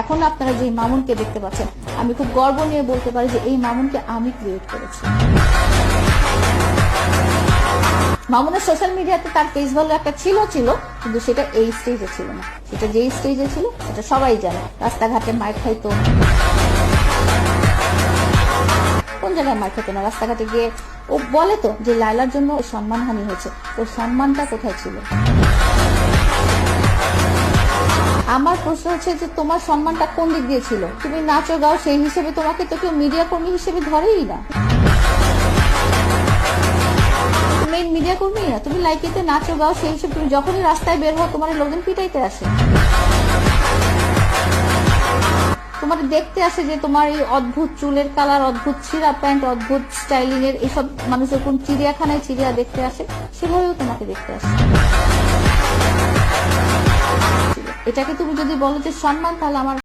এখন আপনারা যে মামুনকে দেখতে পাচ্ছেন, আমি খুব গর্ব নিয়ে বলতে পারি যে এই মামুনকে আমি ক্রিয়েট করেছি। মামুনের সোশ্যাল মিডিয়াতে তার ফেস ভ্যালু একটা ছিল কিন্তু সেটা এই স্টেজে ছিল না। সেটা যেই স্টেজে ছিল সেটা সবাই জানে। রাস্তাঘাটে মাইর খাইতো, কোন জায়গায় মাইর খাইতো না, রাস্তাঘাটে গিয়ে ও বলে তো যে লায়লার জন্য সম্মানহানি হয়েছে। ওর সম্মানটা কোথায় ছিল? আমার প্রশ্ন হচ্ছে যে তোমার সম্মানটা কোন দিক দিয়ে ছিল? তুমি নাচো গাও, সেই হিসেবে তোমাকে তো কেউ মিডিয়া কর্মী হিসেবে ধরেই না। মেইন মিডিয়া কর্মী না, তুমি লাইকিতে নাচো গাও, সেই হিসেবে তুমি যখনই রাস্তায় বের হও তোমার লোকজন পিটাইতে আসে, তোমার দেখতে আসে যে তোমার এই অদ্ভুত চুলের কালার, অদ্ভুত ছিঁড়া প্যান্ট, অদ্ভুত স্টাইলিং এর এইসব মানুষের কোন চিড়িয়াখানায় চিড়িয়া দেখতে আসে, সেভাবেও তোমাকে দেখতে আসে। এটাকে তুমি যদি বলো যে সম্মান, তাহলে আমার